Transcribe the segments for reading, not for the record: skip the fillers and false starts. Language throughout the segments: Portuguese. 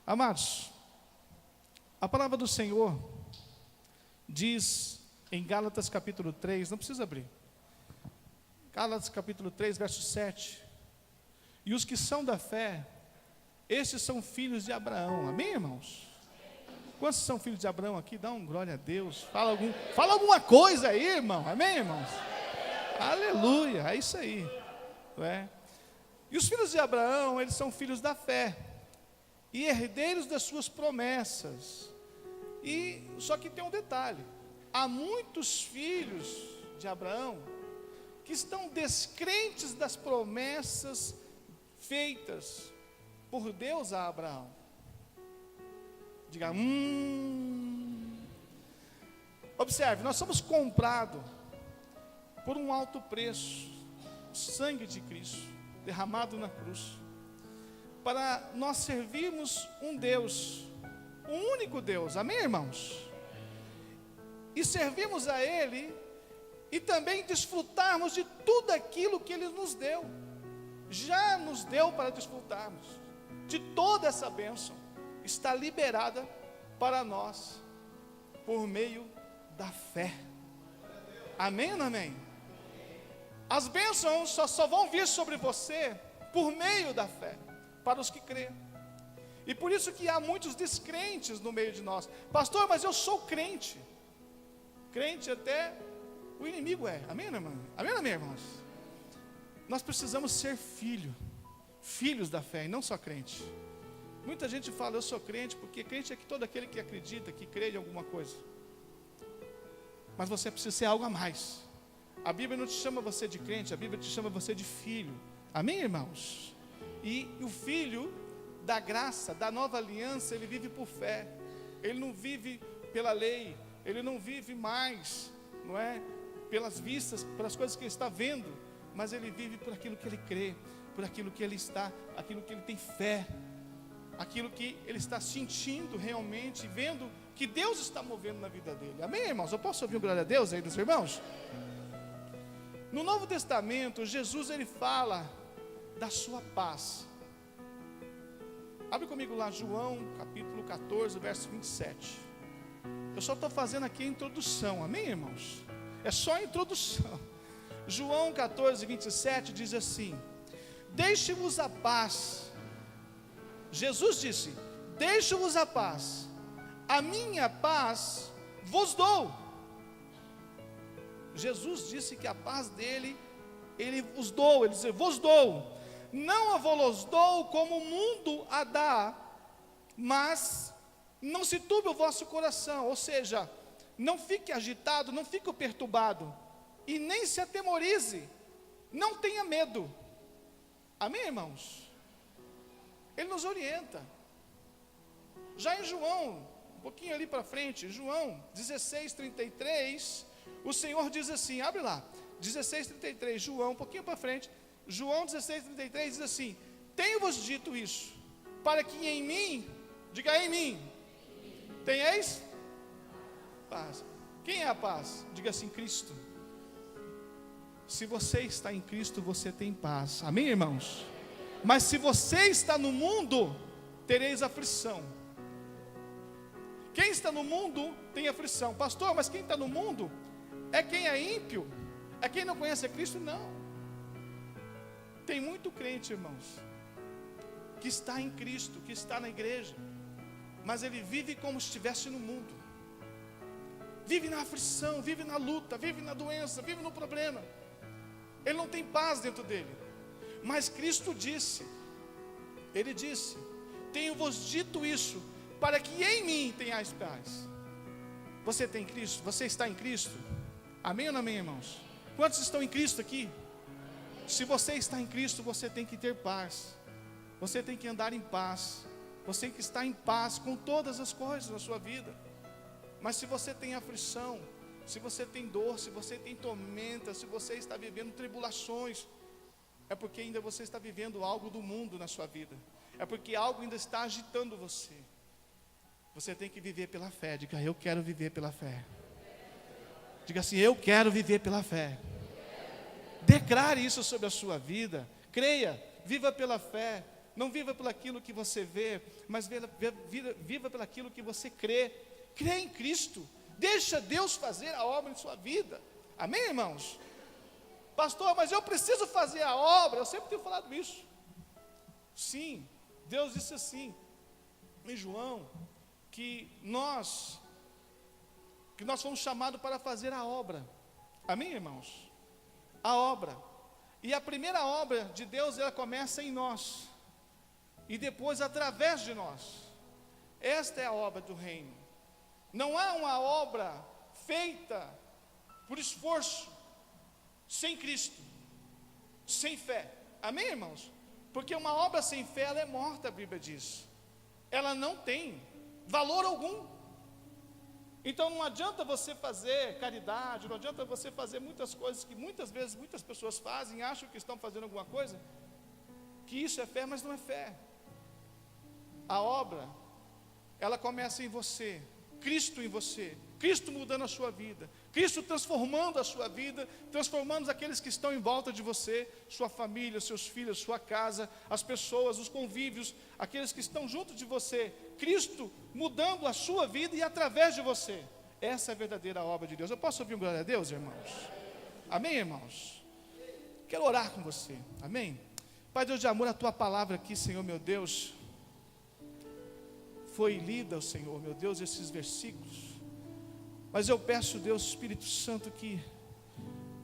Amados, a palavra do Senhor diz em Gálatas capítulo 3, não precisa abrir, Gálatas capítulo 3, verso 7, e os que são da fé, estes são filhos de Abraão, amém, irmãos? Quantos são filhos de Abraão aqui? Dá um glória a Deus, fala alguma coisa aí, irmão, amém, irmãos? Aleluia, é isso aí, não é? E os filhos de Abraão, eles são filhos da fé, e herdeiros das suas promessas. E só que tem um detalhe: há muitos filhos de Abraão que estão descrentes das promessas feitas por Deus a Abraão. Diga, Observe, nós somos comprados por um alto preço, o sangue de Cristo derramado na cruz, para nós servirmos um Deus, um único Deus, amém, irmãos? E servirmos a Ele, e também desfrutarmos de tudo aquilo que Ele nos deu, já nos deu para desfrutarmos, de toda essa bênção, está liberada para nós, por meio da fé, amém ou não amém? As bênçãos só vão vir sobre você, por meio da fé, para os que crêem. E por isso que há muitos descrentes no meio de nós. Pastor, mas eu sou crente. Crente até o inimigo é. Amém, irmão? Amém, amém, irmãos? Nós precisamos ser filhos da fé, e não só crente. Muita gente fala, eu sou crente, porque crente é que todo aquele que acredita, que crê em alguma coisa. Mas você precisa ser algo a mais. A Bíblia não te chama você de crente, a Bíblia te chama você de filho. Amém, irmãos? E o filho da graça, da nova aliança, ele vive por fé. Ele não vive pela lei, ele não vive mais, não é? Pelas vistas, pelas coisas que ele está vendo, mas ele vive por aquilo que ele crê, por aquilo que ele está, aquilo que ele tem fé, aquilo que ele está sentindo realmente, vendo que Deus está movendo na vida dele. Amém, irmãos? Eu posso ouvir um glória a Deus aí dos irmãos? No Novo Testamento, Jesus ele fala da sua paz. Abre comigo lá João capítulo 14, verso 27. Eu só estou fazendo aqui a introdução, amém, irmãos? É só a introdução. João 14, 27 diz assim: deixe-vos a paz. Jesus disse: deixe-vos a paz, a minha paz vos dou. Jesus disse que a paz dele, ele vos dou, ele disse, vos dou. Não a vos dou como o mundo a dá, mas não se turbe o vosso coração, ou seja, não fique agitado, não fique perturbado, e nem se atemorize, não tenha medo. Amém, irmãos? Ele nos orienta. Já em João, um pouquinho ali para frente, João 16:33, o Senhor diz assim, abre lá, 16:33, João, um pouquinho para frente, João 16:33 diz assim: tenho-vos dito isso, para que em mim, diga em mim, tenhais paz. Quem é a paz? Diga assim, Cristo. Se você está em Cristo, você tem paz, amém, irmãos? Mas se você está no mundo, tereis aflição. Quem está no mundo tem aflição. Pastor, mas quem está no mundo é quem é ímpio, é quem não conhece a Cristo? Não. Tem muito crente, irmãos, que está em Cristo, que está na igreja, mas ele vive como se estivesse no mundo. Vive na aflição, vive na luta, vive na doença, vive no problema. Ele não tem paz dentro dele. Mas Cristo disse, ele disse: tenho-vos dito isso, para que em mim tenhais paz. Você tem Cristo? Você está em Cristo? Amém ou não amém, irmãos? Quantos estão em Cristo aqui? Se você está em Cristo, você tem que ter paz. Você tem que andar em paz. Você tem que estar em paz com todas as coisas na sua vida. Mas se você tem aflição, se você tem dor, se você tem tormenta, se você está vivendo tribulações, é porque ainda você está vivendo algo do mundo na sua vida. É porque algo ainda está agitando você. Você tem que viver pela fé. Diga, eu quero viver pela fé. Diga assim, eu quero viver pela fé. Declare isso sobre a sua vida. Creia, viva pela fé. Não viva por aquilo que você vê, mas viva por aquilo que você crê. Crê em Cristo. Deixa Deus fazer a obra em sua vida. Amém, irmãos? Pastor, mas eu preciso fazer a obra. Eu sempre tenho falado isso. Sim, Deus disse assim em João, que nós fomos chamados para fazer a obra. Amém, irmãos? A obra. E a primeira obra de Deus, ela começa em nós. E depois através de nós. Esta é a obra do reino. Não há uma obra feita por esforço, sem Cristo, sem fé. Amém, irmãos? Porque uma obra sem fé, ela é morta, a Bíblia diz. Ela não tem valor algum. Então não adianta você fazer caridade, não adianta você fazer muitas coisas que muitas vezes muitas pessoas fazem, acham que estão fazendo alguma coisa, que isso é fé, mas não é fé. A obra, ela começa em você, Cristo em você, Cristo mudando a sua vida, Cristo transformando a sua vida, transformando aqueles que estão em volta de você, sua família, seus filhos, sua casa, as pessoas, os convívios, aqueles que estão junto de você, Cristo mudando a sua vida e através de você. Essa é a verdadeira obra de Deus. Eu posso ouvir um glória a Deus, irmãos? Amém, irmãos? Quero orar com você, amém? Pai Deus de amor, a tua palavra aqui, Senhor meu Deus, foi lida, Senhor meu Deus, esses versículos. Mas eu peço, Deus, Espírito Santo, que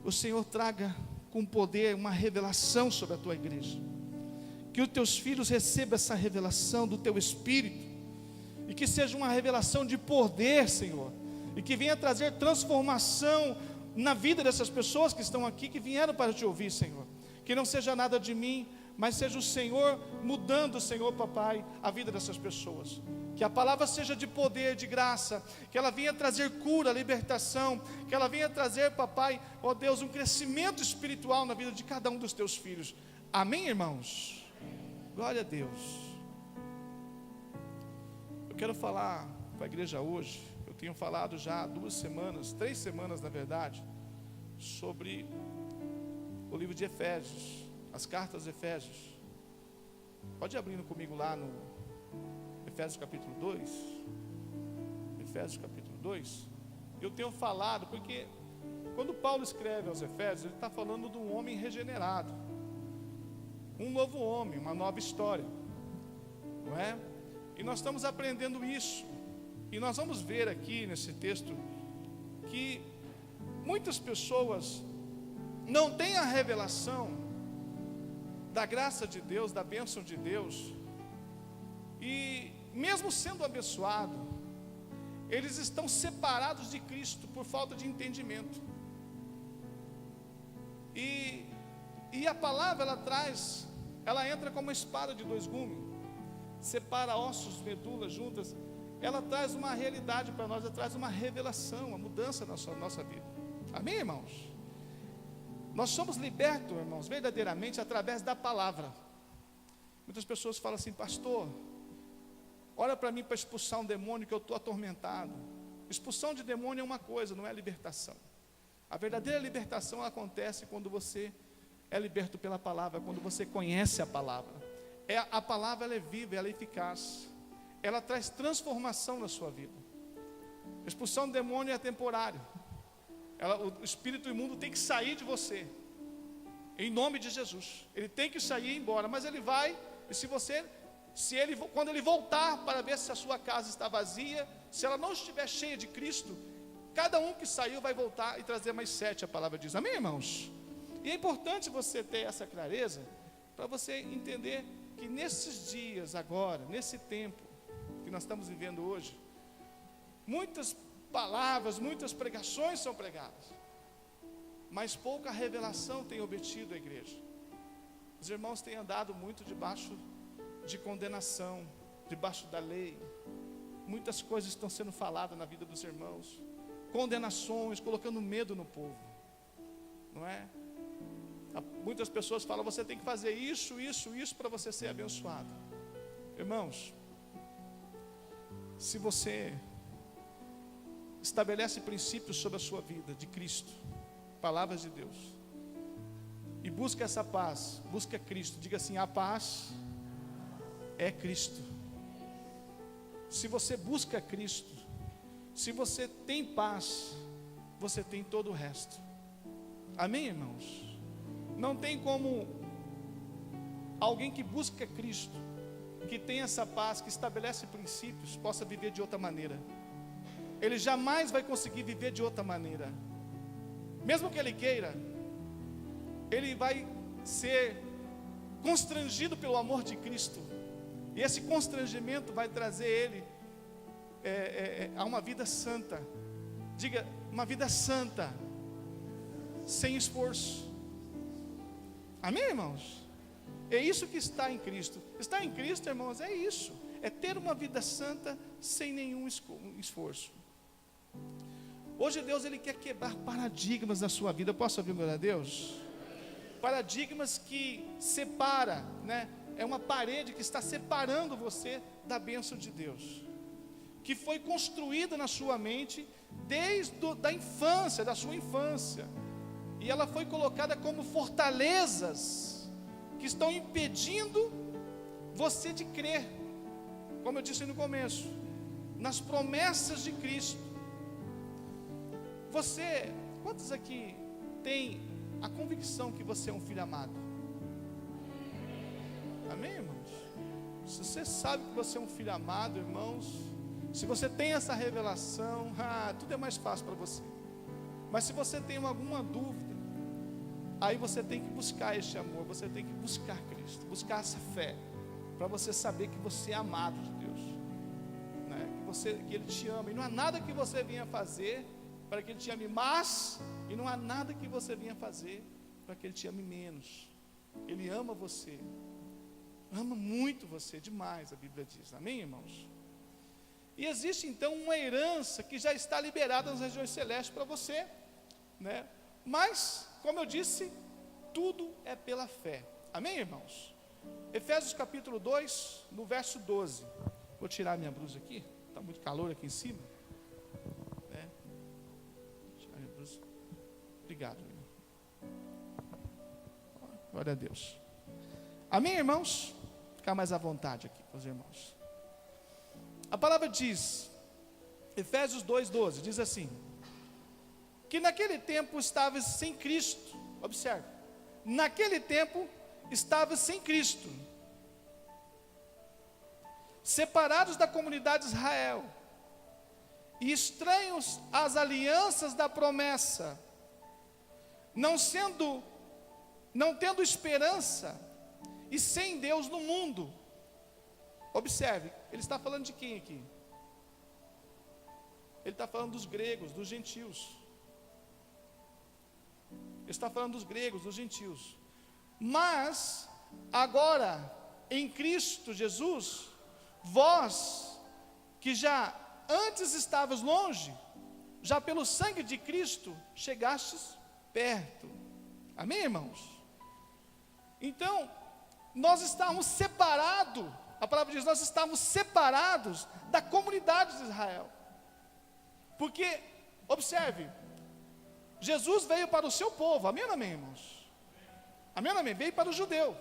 o Senhor traga com poder uma revelação sobre a tua igreja. Que os teus filhos recebam essa revelação do teu Espírito. E que seja uma revelação de poder, Senhor. E que venha trazer transformação na vida dessas pessoas que estão aqui, que vieram para te ouvir, Senhor. Que não seja nada de mim, mas seja o Senhor mudando, Senhor, papai, a vida dessas pessoas. Que a palavra seja de poder, de graça, que ela venha trazer cura, libertação, que ela venha trazer, papai, ó Deus, um crescimento espiritual na vida de cada um dos teus filhos. Amém, irmãos? Glória a Deus. Eu quero falar para a igreja hoje, eu tenho falado já há 2 semanas, 3 semanas na verdade, sobre o livro de Efésios, as cartas de Efésios. Pode ir abrindo comigo lá no Efésios capítulo 2. Efésios capítulo 2. Eu tenho falado, porque quando Paulo escreve aos Efésios, ele está falando de um homem regenerado, um novo homem, uma nova história, não é? E nós estamos aprendendo isso. E nós vamos ver aqui nesse texto que muitas pessoas não têm a revelação da graça de Deus, da bênção de Deus, e mesmo sendo abençoado, eles estão separados de Cristo por falta de entendimento. E a palavra, ela entra como uma espada de 2 gumes, separa ossos, medulas juntas. Ela traz uma realidade para nós, ela traz uma revelação, uma mudança na nossa vida. Amém, irmãos? Nós somos libertos, irmãos, verdadeiramente através da palavra. Muitas pessoas falam assim: pastor, olha para mim para expulsar um demônio que eu estou atormentado. Expulsão de demônio é uma coisa, não é libertação. A verdadeira libertação acontece quando você é liberto pela palavra, quando você conhece a palavra. A palavra, ela é viva, ela é eficaz, ela traz transformação na sua vida. Expulsão de demônio é temporário. O espírito imundo tem que sair de você, em nome de Jesus. Ele tem que sair e ir embora, mas ele vai. E quando ele voltar para ver se a sua casa está vazia, se ela não estiver cheia de Cristo, cada um que saiu vai voltar e trazer mais 7, a palavra diz. Amém, irmãos? E é importante você ter essa clareza, para você entender que nesses dias agora, nesse tempo que nós estamos vivendo hoje, muitas palavras, muitas pregações são pregadas, mas pouca revelação tem obtido a igreja. Os irmãos têm andado muito debaixo de condenação, debaixo da lei. Muitas coisas estão sendo faladas na vida dos irmãos, condenações, colocando medo no povo, não é? Muitas pessoas falam: você tem que fazer isso para você ser abençoado. Irmãos, se você estabelece princípios sobre a sua vida, de Cristo, palavras de Deus, e busca essa paz, busca Cristo, diga assim: a paz é Cristo. Se você busca Cristo, se você tem paz, você tem todo o resto. Amém, irmãos? Não tem como alguém que busca Cristo, que tem essa paz, que estabelece princípios, possa viver de outra maneira. Ele jamais vai conseguir viver de outra maneira. Mesmo que ele queira, ele vai ser constrangido pelo amor de Cristo. E esse constrangimento vai trazer ele a uma vida santa. Diga, uma vida santa, sem esforço. Amém, irmãos? É isso que está em Cristo. Estar em Cristo, irmãos, é isso. É ter uma vida santa sem nenhum esforço. Hoje Deus, Ele quer quebrar paradigmas na sua vida. Posso ouvir glória a Deus? Paradigmas que separa, né? É uma parede que está separando você da bênção de Deus, que foi construída na sua mente desde da infância, da sua infância, e ela foi colocada como fortalezas que estão impedindo você de crer, como eu disse no começo, nas promessas de Cristo. Quantos aqui tem a convicção que você é um filho amado? Amém, irmãos? Se você sabe que você é um filho amado, irmãos, se você tem essa revelação, tudo é mais fácil para você. Mas se você tem alguma dúvida, aí você tem que buscar este amor, você tem que buscar Cristo, buscar essa fé, para você saber que você é amado de Deus, né? Que Ele te ama, e não há nada que você venha fazer para que Ele te ame mais, e não há nada que você venha fazer para que Ele te ame menos. Ele ama você, ama muito você, demais, a Bíblia diz. Amém, irmãos? E existe então uma herança que já está liberada nas regiões celestes para você, né? Mas, como eu disse, tudo é pela fé. Amém, irmãos? Efésios capítulo 2, no verso 12. Vou tirar minha blusa aqui, está muito calor aqui em cima. Obrigado, irmão. Glória a Deus. Amém, irmãos? Ficar mais à vontade aqui com os irmãos. A palavra diz, Efésios 2:12, diz assim: que naquele tempo estavas sem Cristo. Observe, naquele tempo estavas sem Cristo, separados da comunidade de Israel, e estranhos às alianças da promessa, não tendo esperança, e sem Deus no mundo. Observe, ele está falando de quem aqui? Ele está falando dos gregos, dos gentios. Ele está falando dos gregos, dos gentios. Mas, agora, em Cristo Jesus, vós, que já antes estavas longe, já pelo sangue de Cristo, chegastes perto. Amém, irmãos? Então, nós estávamos separados, a palavra diz, nós estávamos separados da comunidade de Israel. Porque, observe, Jesus veio para o seu povo, amém ou amém, irmãos? Amém ou amém? Veio para o judeu.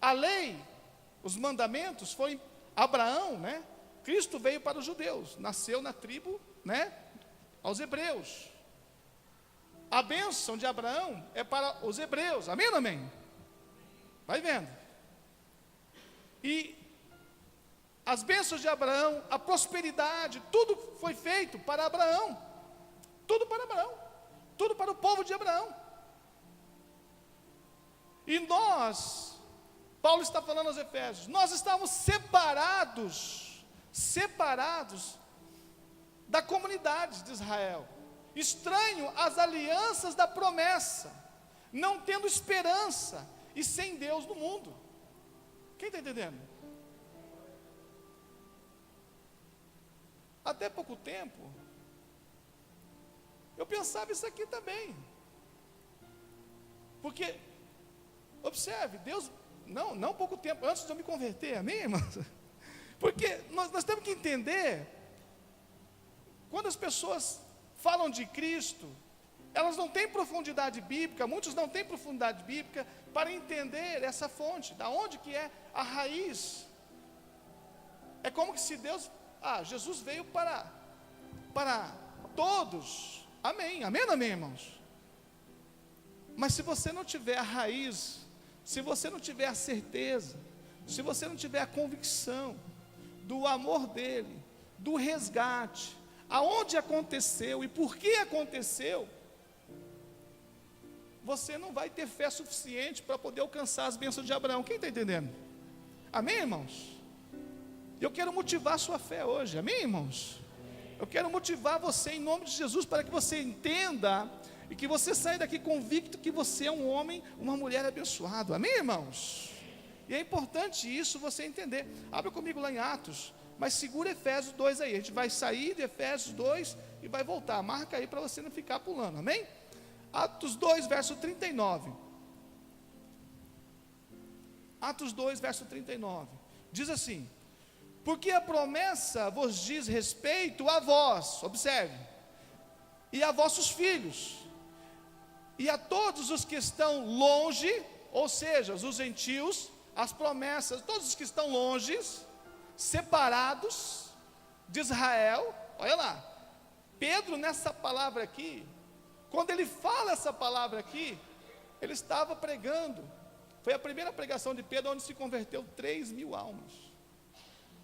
A lei, os mandamentos, foi Abraão, né? Cristo veio para os judeus, nasceu na tribo, né? Aos hebreus. A bênção de Abraão é para os hebreus, amém ou amém? Vai vendo. E as bênçãos de Abraão, a prosperidade, tudo foi feito para Abraão. Tudo para Abraão. Tudo para o povo de Abraão. E nós, Paulo está falando aos Efésios, nós estávamos separados da comunidade de Israel, estranho às alianças da promessa, não tendo esperança e sem Deus no mundo. Quem está entendendo? Até pouco tempo, eu pensava isso aqui também. Porque, observe, Deus, não pouco tempo, antes de eu me converter, amém, irmãos? Porque nós temos que entender, quando as pessoas falam de Cristo, elas não têm profundidade bíblica, muitos não têm profundidade bíblica para entender essa fonte, da onde que é a raiz. É como que se Deus, Jesus veio para todos, amém, amém, amém, irmãos. Mas se você não tiver a raiz, se você não tiver a certeza, se você não tiver a convicção do amor dele, do resgate, aonde aconteceu e por que aconteceu, você não vai ter fé suficiente para poder alcançar as bênçãos de Abraão. Quem está entendendo? Amém, irmãos? Eu quero motivar a sua fé hoje, amém, irmãos? Eu quero motivar você em nome de Jesus, para que você entenda e que você saia daqui convicto que você é um homem, uma mulher abençoado, amém, irmãos? E é importante isso você entender. Abra comigo lá em Atos, mas segura Efésios 2 aí, a gente vai sair de Efésios 2 e vai voltar, marca aí para você não ficar pulando, amém? Atos 2, verso 39. Atos 2, verso 39. Diz assim: porque a promessa vos diz respeito a vós, observe, e a vossos filhos, e a todos os que estão longe, ou seja, os gentios, as promessas, todos os que estão longe, separados de Israel. Olha lá, Pedro nessa palavra aqui, quando ele fala essa palavra aqui, ele estava pregando, foi a primeira pregação de Pedro, onde se converteu 3.000 almas,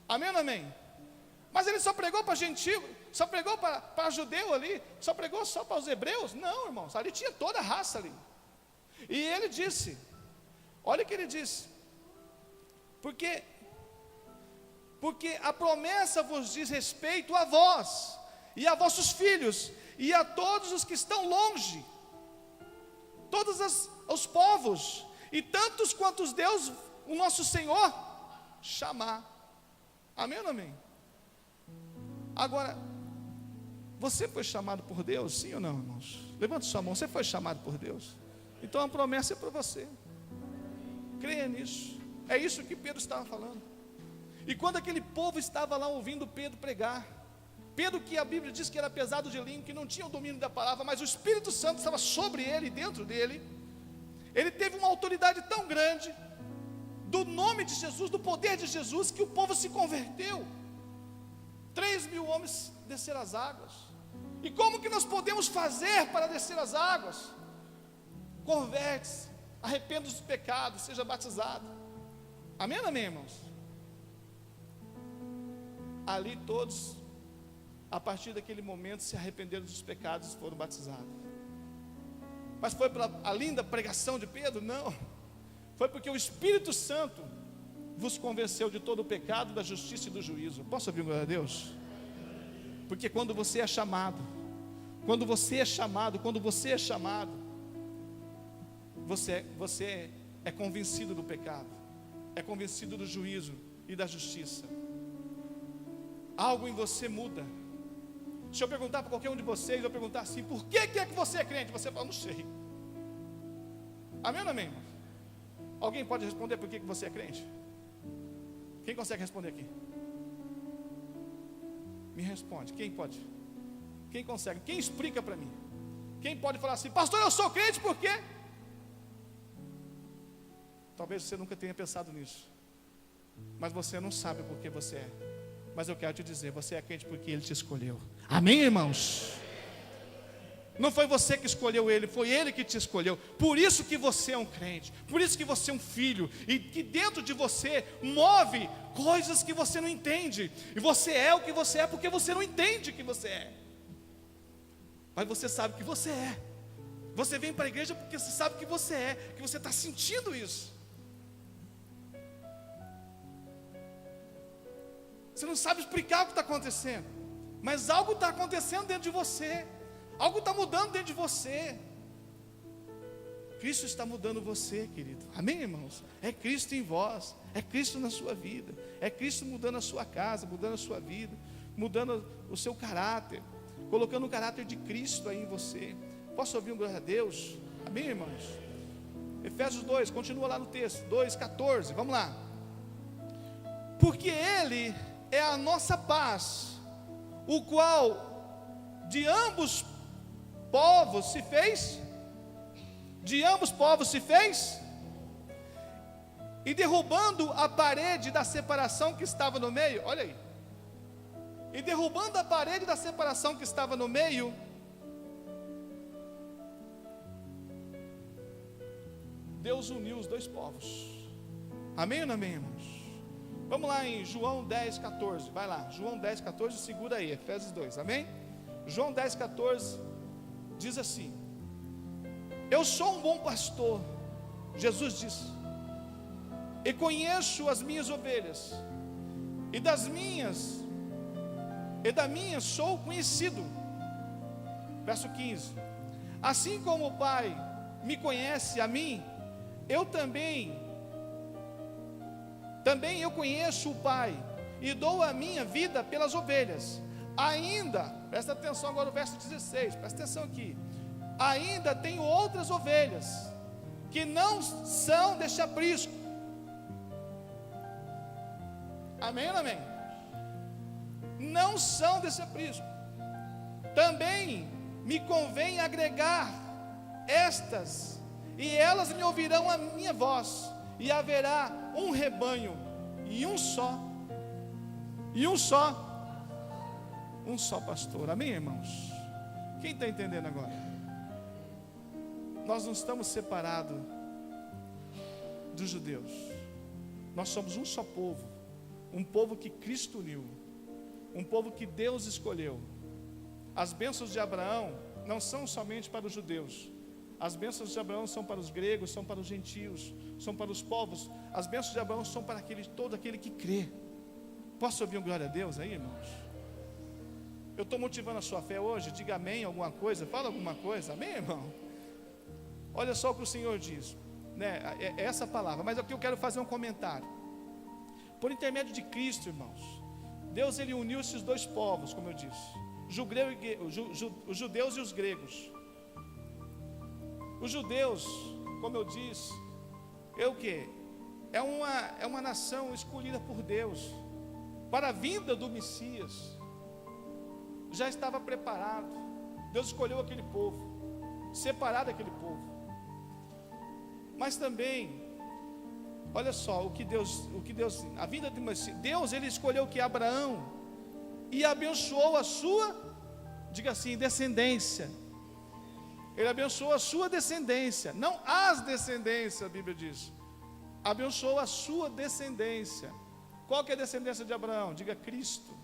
amém ou amém? Mas ele só pregou para gentio, só pregou para judeu ali, só pregou só para os hebreus? Não, irmãos, ali tinha toda a raça ali. E ele disse, olha o que ele disse, porque a promessa vos diz respeito a vós, e a vossos filhos, e a todos os que estão longe, todos os povos, e tantos quantos Deus, o nosso Senhor, chamar, amém ou não amém? Agora, você foi chamado por Deus, sim ou não, irmãos? Levante sua mão, você foi chamado por Deus, então a promessa é para você, creia nisso, é isso que Pedro estava falando. E quando aquele povo estava lá ouvindo Pedro pregar, Pedro, que a Bíblia diz que era pesado de língua, que não tinha o domínio da palavra, mas o Espírito Santo estava sobre ele, dentro dele, ele teve uma autoridade tão grande, do nome de Jesus, do poder de Jesus, que o povo se converteu, 3.000 homens desceram as águas. E como que nós podemos fazer para descer as águas? Converte-se, arrependa dos pecados, seja batizado, amém ou amém, irmãos? Ali todos, a partir daquele momento, se arrependeram dos pecados e foram batizados. Mas foi pela a linda pregação de Pedro? Não, foi porque o Espírito Santo vos convenceu de todo o pecado, da justiça e do juízo. Posso ouvir glória a Deus? Porque quando você é chamado, você é convencido do pecado, é convencido do juízo e da justiça. Algo em você muda. Se eu perguntar para qualquer um de vocês, eu perguntar assim: por que é que você é crente? Você fala: não sei. Amém ou não amém? Alguém pode responder por que você é crente? Quem consegue responder aqui? Me responde, quem pode? Quem consegue? Quem explica para mim? Quem pode falar assim: pastor, eu sou crente por quê? Talvez você nunca tenha pensado nisso, mas você não sabe por que você é. Mas eu quero te dizer, você é crente porque Ele te escolheu. Amém, irmãos? Não foi você que escolheu Ele, foi Ele que te escolheu. Por isso que você é um crente, por isso que você é um filho, e que dentro de você move coisas que você não entende. E você é o que você é porque você não entende que você é, mas você sabe que você é. Você vem para a igreja porque você sabe que você é, que você está sentindo isso. Você não sabe explicar o que está acontecendo, mas algo está acontecendo dentro de você, algo está mudando dentro de você. Cristo está mudando você, querido. Amém, irmãos? É Cristo em vós, é Cristo na sua vida, é Cristo mudando a sua casa, mudando a sua vida, mudando o seu caráter, colocando o caráter de Cristo aí em você. Posso ouvir um glória a Deus? Amém, irmãos? Efésios 2, continua lá no texto, 2:14, vamos lá. Porque Ele é a nossa paz, o qual de ambos povos se fez, de ambos povos se fez, e derrubando a parede da separação que estava no meio, olha aí, e derrubando a parede da separação que estava no meio, Deus uniu os dois povos. Amém ou não amém, irmãos? Vamos lá em João 10, 14, vai lá, João 10, 14, segura aí, Efésios 2, amém? João 10, 14, diz assim: eu sou um bom pastor, Jesus disse, e conheço as minhas ovelhas, e da minha sou conhecido. Verso 15: assim como o Pai me conhece a mim, eu também eu conheço o Pai, e dou a minha vida pelas ovelhas. Ainda, presta atenção agora no verso 16, presta atenção aqui. Ainda tenho outras ovelhas, que não são deste aprisco. Amém ou não amém? Não são desse aprisco. Também me convém agregar estas, e elas me ouvirão a minha voz, e haverá um rebanho, e um só pastor. Amém, irmãos? Quem está entendendo agora? Nós não estamos separados dos judeus, nós somos um só povo, um povo que Cristo uniu, um povo que Deus escolheu. As bênçãos de Abraão não são somente para os judeus, as bênçãos de Abraão são para os gregos, são para os gentios, são para os povos. As bênçãos de Abraão são para todo aquele que crê. Posso ouvir um glória a Deus aí, irmãos? Eu estou motivando a sua fé hoje. Diga amém, alguma coisa, fala alguma coisa, amém, irmão? Olha só o que o Senhor diz, né? É essa palavra, mas aqui eu quero fazer um comentário. Por intermédio de Cristo, irmãos, Deus ele uniu esses dois povos, como eu disse, os judeus e os gregos. Os judeus, como eu disse, o quê? É uma nação escolhida por Deus para a vinda do Messias. Já estava preparado. Deus escolheu aquele povo, separado aquele povo. Mas também, olha só o que Deus, a vinda de Messias, Deus ele escolheu que Abraão e abençoou a sua, diga assim, descendência. Ele abençoou a sua descendência, não as descendências, a Bíblia diz. Abençoou a sua descendência. Qual que é a descendência de Abraão? Diga Cristo.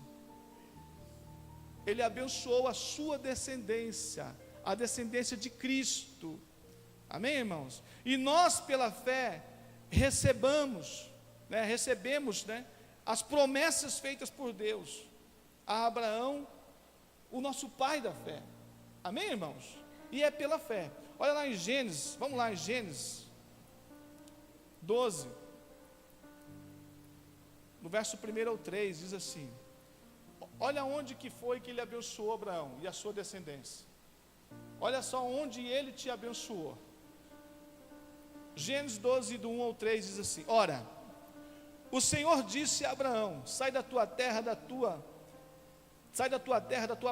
Ele abençoou a sua descendência, a descendência de Cristo. Amém, irmãos? E nós, pela fé, recebemos as promessas feitas por Deus a Abraão, o nosso pai da fé. Amém, irmãos? E é pela fé. Olha lá em Gênesis, vamos lá em Gênesis 12, no verso 1 ao 3, diz assim: olha onde que foi que ele abençoou Abraão e a sua descendência. Olha só onde ele te abençoou. Gênesis 12, do 1 ao 3, diz assim: ora, o Senhor disse a Abraão: sai da tua terra, da tua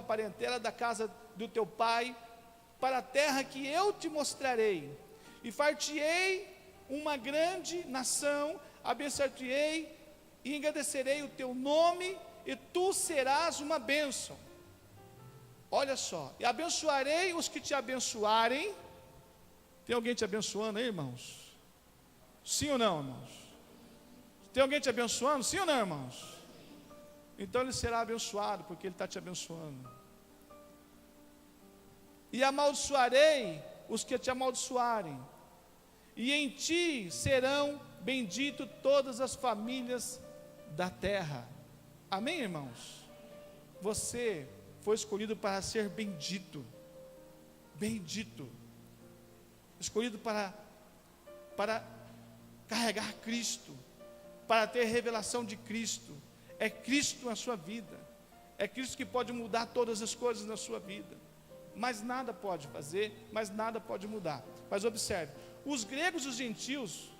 parentela, da casa do teu pai, para a terra que eu te mostrarei, e far-te-ei uma grande nação, abençoar-te-ei e engrandecerei o teu nome, e tu serás uma bênção. Olha só, e abençoarei os que te abençoarem. Tem alguém te abençoando aí, irmãos? Sim ou não, irmãos? Tem alguém te abençoando? Sim ou não, irmãos? Então ele será abençoado, porque ele está te abençoando. E amaldiçoarei os que te amaldiçoarem, e em ti serão benditas todas as famílias da terra. Amém, irmãos? Você foi escolhido para ser bendito, escolhido para carregar Cristo, para ter revelação de Cristo. É Cristo na sua vida, é Cristo que pode mudar todas as coisas na sua vida. Mas nada pode fazer, mas nada pode mudar. Mas observe, os gregos e os gentios,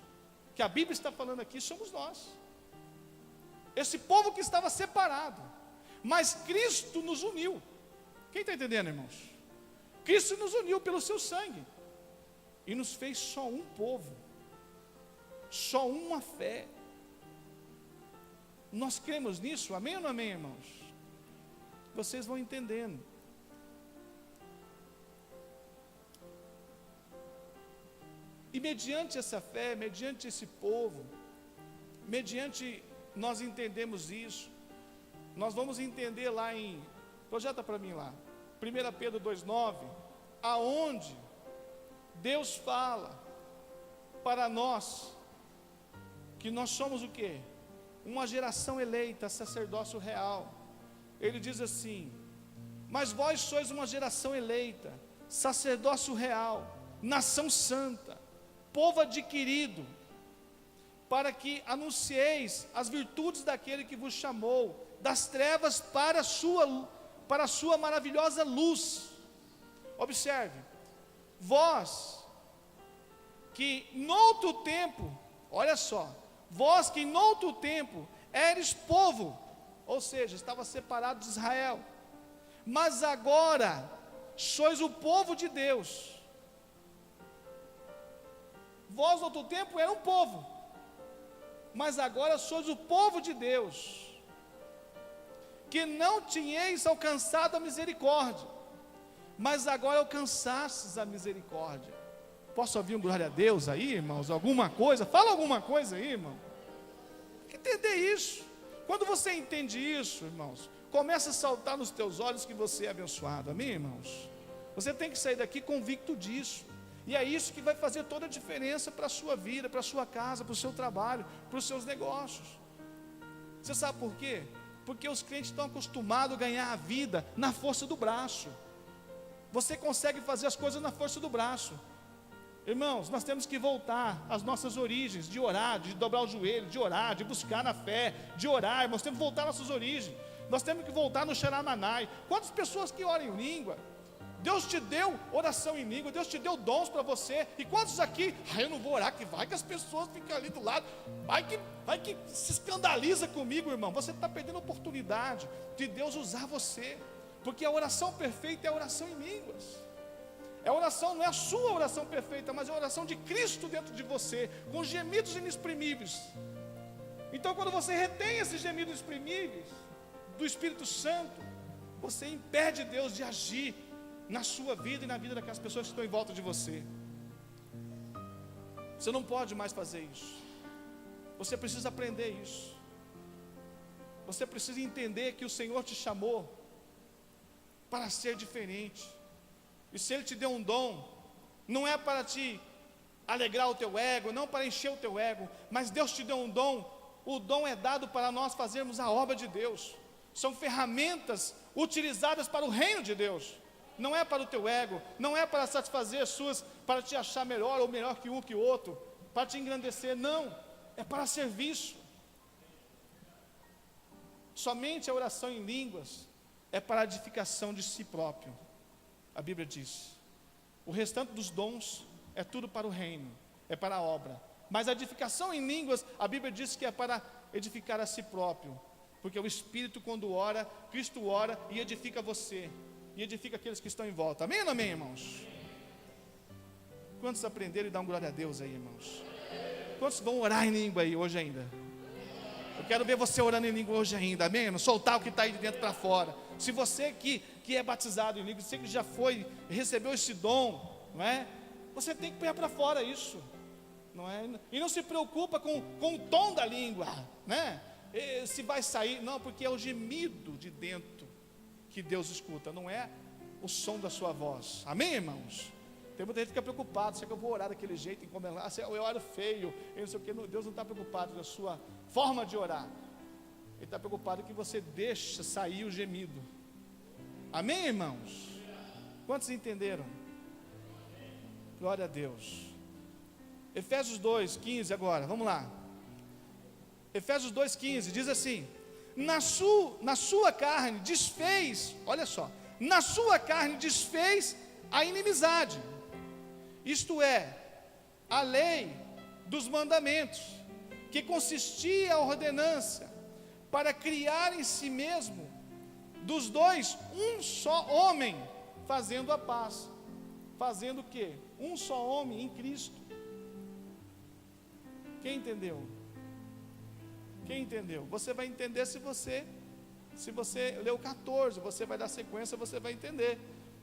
que a Bíblia está falando aqui, somos nós. Esse povo que estava separado, mas Cristo nos uniu. Quem está entendendo, irmãos? Cristo nos uniu pelo seu sangue e nos fez só um povo, só uma fé. Nós cremos nisso, amém ou não amém, irmãos? Vocês vão entendendo. E mediante essa fé, mediante esse povo, mediante nós entendemos isso, nós vamos entender lá em, projeta para mim lá, 1 Pedro 2,9, aonde Deus fala para nós, que nós somos o quê? Uma geração eleita, sacerdócio real. Ele diz assim: mas vós sois uma geração eleita, sacerdócio real, nação santa, povo adquirido, para que anuncieis as virtudes daquele que vos chamou das trevas para a sua maravilhosa luz. Observe, vós que noutro tempo, olha só, vós que noutro tempo eres povo, ou seja, estava separado de Israel, mas agora sois o povo de Deus. Vós no outro tempo era um povo, mas agora sois o povo de Deus, que não tinhais alcançado a misericórdia, mas agora alcançastes a misericórdia. Posso ouvir um glória a Deus aí, irmãos? Alguma coisa? Fala alguma coisa aí, irmão. Tem que entender isso. Quando você entende isso, irmãos, começa a saltar nos teus olhos que você é abençoado, amém, irmãos? Você tem que sair daqui convicto disso. E é isso que vai fazer toda a diferença para a sua vida, para a sua casa, para o seu trabalho, para os seus negócios. Você sabe por quê? Porque os crentes estão acostumados a ganhar a vida na força do braço. Você consegue fazer as coisas na força do braço. Irmãos, nós temos que voltar às nossas origens, de orar, de dobrar o joelho, de orar, de buscar na fé, de orar. Nós temos que voltar às nossas origens. Nós temos que voltar no Xaramanai. Quantas pessoas que oram em língua? Deus te deu oração em língua, Deus te deu dons para você. E quantos aqui, eu não vou orar, que vai que as pessoas ficam ali do lado, vai que se escandaliza comigo, irmão. Você está perdendo a oportunidade de Deus usar você, porque a oração perfeita é a oração em línguas. A oração não é a sua oração perfeita, mas é a oração de Cristo dentro de você, com gemidos inexprimíveis. Então, quando você retém esses gemidos inexprimíveis do Espírito Santo, você impede Deus de agir na sua vida e na vida daquelas pessoas que estão em volta de você. Você não pode mais fazer isso. Você precisa aprender isso. Você precisa entender que o Senhor te chamou para ser diferente. E se Ele te deu um dom, não é para te alegrar o teu ego, não para encher o teu ego, mas Deus te deu um dom. O dom é dado para nós fazermos a obra de Deus. São ferramentas utilizadas para o reino de Deus. Não é para o teu ego, não é para satisfazer para te achar melhor ou melhor que um que o outro, para te engrandecer, não, é para serviço. Somente a oração em línguas é para a edificação de si próprio, a Bíblia diz. O restante dos dons é tudo para o reino, é para a obra. Mas a edificação em línguas, a Bíblia diz que é para edificar a si próprio, porque o Espírito, quando ora, Cristo ora e edifica você, e edifica aqueles que estão em volta. Amém ou não amém, irmãos? Quantos aprenderam e dão glória a Deus aí, irmãos? Quantos vão orar em língua aí hoje ainda? Eu quero ver você orando em língua hoje ainda, amém, irmão? Soltar o que está aí de dentro para fora. Se você que é batizado em língua, você que já foi, recebeu esse dom, não é? Você tem que pôr para fora isso, não é? E não se preocupa com o tom da língua, né? Se vai sair, não, porque é o gemido de dentro que Deus escuta, não é o som da sua voz. Amém, irmãos? Tem muita gente que fica preocupado, será que eu vou orar daquele jeito, eu oro feio, eu não sei o que. Deus não está preocupado na sua forma de orar. Ele está preocupado que você deixa sair o gemido. Amém, irmãos? Quantos entenderam? Glória a Deus. Efésios 2:15 agora, vamos lá. Efésios 2:15 diz assim: na sua carne desfez, olha só, na sua carne desfez a inimizade, isto é, a lei dos mandamentos, que consistia a ordenança, para criar em si mesmo, dos dois, um só homem, fazendo a paz, fazendo o quê? Um só homem em Cristo. Quem entendeu? Quem entendeu? Você vai entender se você ler o 14, você vai dar sequência, você vai entender.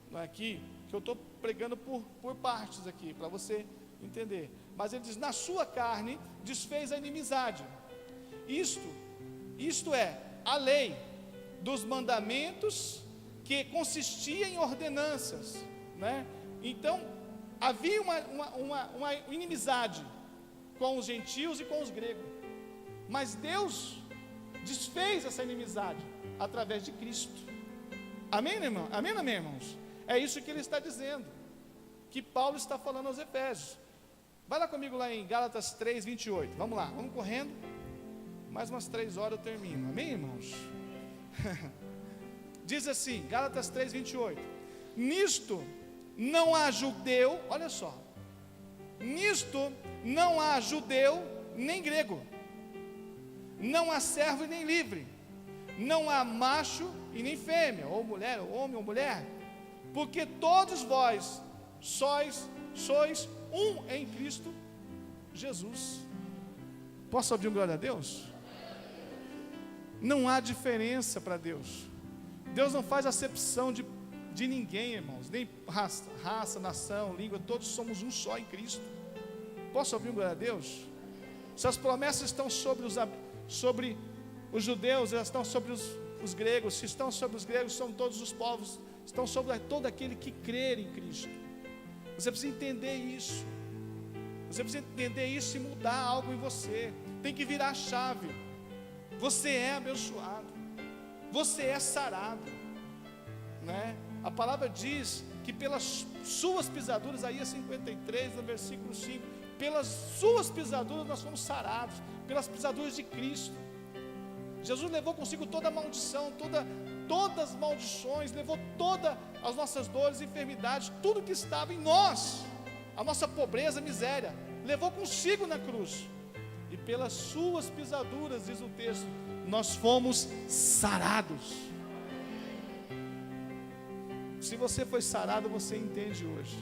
Não é aqui que eu estou pregando por partes aqui, para você entender. Mas ele diz, na sua carne desfez a inimizade. Isto é, a lei dos mandamentos que consistia em ordenanças, né? Então, havia uma inimizade com os gentios e com os gregos. Mas Deus desfez essa inimizade através de Cristo. Amém, irmão? Amém, amém, irmãos? É isso que ele está dizendo, que Paulo está falando aos Efésios. Vai lá comigo lá em Gálatas 3, 28. Vamos lá, vamos correndo. Mais umas 3 horas eu termino. Amém, irmãos? Diz assim, Gálatas 3, 28. Nisto não há judeu, olha só. Nisto não há judeu nem grego. Não há servo e nem livre. Não há macho e nem fêmea, ou mulher, ou homem ou mulher. Porque todos vós sois um em Cristo Jesus. Posso ouvir um glória a Deus? Não há diferença para Deus. Deus não faz acepção de ninguém, irmãos. Nem raça, nação, língua. Todos somos um só em Cristo. Posso ouvir um glória a Deus? Se as promessas estão sobre os judeus, elas estão sobre os gregos. Se estão sobre os gregos, são todos os povos. Estão sobre todo aquele que crer em Cristo. Você precisa entender isso. Você precisa entender isso e mudar algo em você. Tem que virar a chave. Você é abençoado. Você é sarado, né? A palavra diz que pelas suas pisaduras, Isaías 53, no versículo 5, pelas suas pisaduras nós fomos sarados, pelas pisaduras de Cristo. Jesus levou consigo toda a maldição, todas as maldições, levou todas as nossas dores, enfermidades, tudo que estava em nós, a nossa pobreza, miséria, levou consigo na cruz. E pelas suas pisaduras, diz o texto, nós fomos sarados. Se você foi sarado, você entende hoje.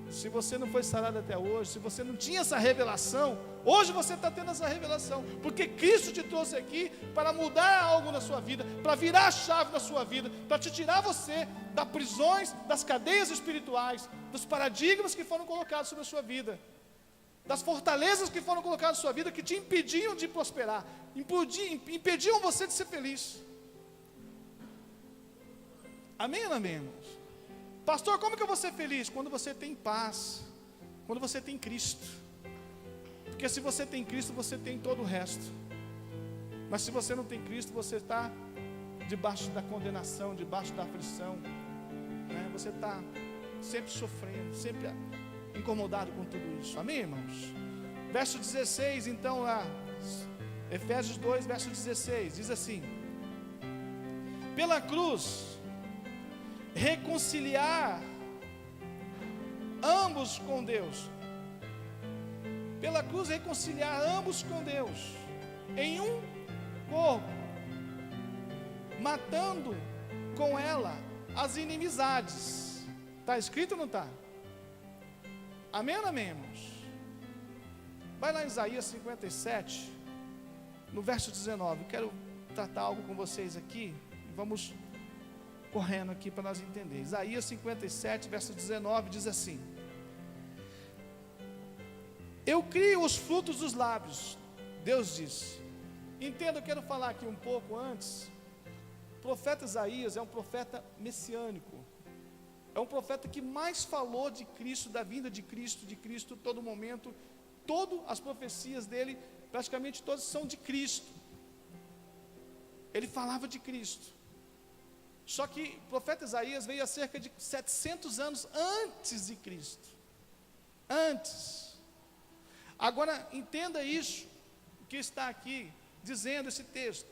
Se você não foi sarado até hoje, se você não tinha essa revelação, hoje você está tendo essa revelação, porque Cristo te trouxe aqui para mudar algo na sua vida, para virar a chave na sua vida, para te tirar você das prisões, das cadeias espirituais, dos paradigmas que foram colocados sobre a sua vida, das fortalezas que foram colocadas na sua vida, que te impediam de prosperar, impediam você de ser feliz. Amém ou não amém, irmãos? Pastor, como que eu vou ser feliz? Quando você tem paz, quando você tem Cristo. Porque se você tem Cristo, você tem todo o resto. Mas se você não tem Cristo, você está debaixo da condenação, debaixo da aflição, né? Você está sempre sofrendo, sempre incomodado com tudo isso. Amém, irmãos? Verso 16, então lá, Efésios 2, verso 16, diz assim: pela cruz reconciliar ambos com Deus. Pela cruz reconciliar ambos com Deus em um corpo, matando com ela as inimizades. Está escrito ou não está? Amém ou não amém, irmãos? Vai lá em Isaías 57, no verso 19. Eu quero tratar algo com vocês aqui. Vamos correndo aqui para nós entender. Isaías 57, verso 19, diz assim: eu crio os frutos dos lábios. Deus diz. Entenda, eu quero falar aqui um pouco antes. O profeta Isaías é um profeta messiânico. É um profeta que mais falou de Cristo, da vinda de Cristo todo momento. Todas as profecias dele, praticamente todas são de Cristo. Ele falava de Cristo. Só que o profeta Isaías veio há cerca de 700 anos antes de Cristo. Antes. Agora, entenda isso, que está aqui, dizendo esse texto.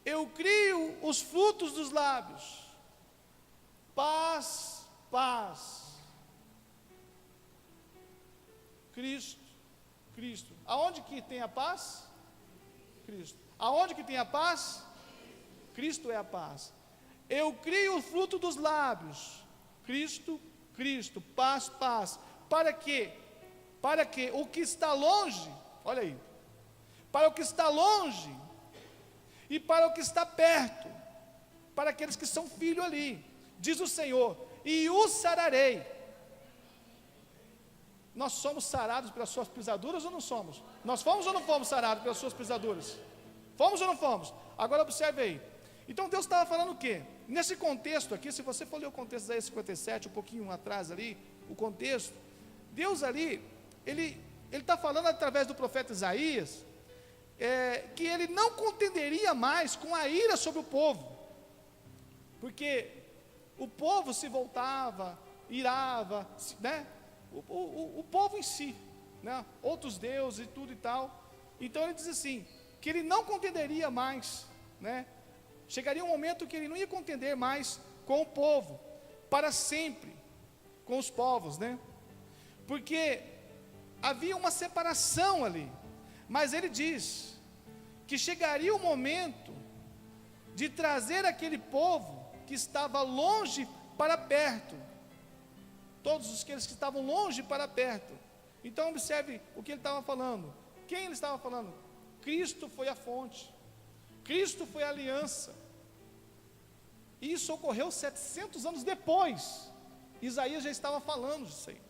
Eu crio os frutos dos lábios. Paz, paz. Cristo. Aonde que tem a paz? Cristo. Aonde que tem a paz? Cristo é a paz. Eu crio o fruto dos lábios. Cristo Cristo, paz, paz. Para quê? Para que o que está longe, olha aí, para o que está longe e para o que está perto, para aqueles que são filhos ali, diz o Senhor, e os sararei. Nós somos sarados pelas suas pisaduras ou não somos? Nós fomos ou não fomos sarados pelas suas pisaduras? Fomos ou não fomos? Agora observe aí. Então Deus estava falando o quê? Nesse contexto aqui, se você for ler o contexto da Isaías 57, um pouquinho atrás ali, o contexto, Deus ali, Ele está falando através do profeta Isaías, que Ele não contenderia mais com a ira sobre o povo, porque o povo se voltava, irava, né? O povo em si, né? Outros deuses e tudo e tal. Então ele diz assim, que ele não contenderia mais, né? Chegaria um momento que ele não ia contender mais com o povo, para sempre, com os povos, né? Porque havia uma separação ali, mas ele diz, que chegaria o momento, de trazer aquele povo, que estava longe para perto, todos aqueles que estavam longe para perto. Então observe o que ele estava falando. Quem ele estava falando? Cristo foi a fonte, Cristo foi a aliança. Isso ocorreu 700 anos depois. Isaías já estava falando disso aí.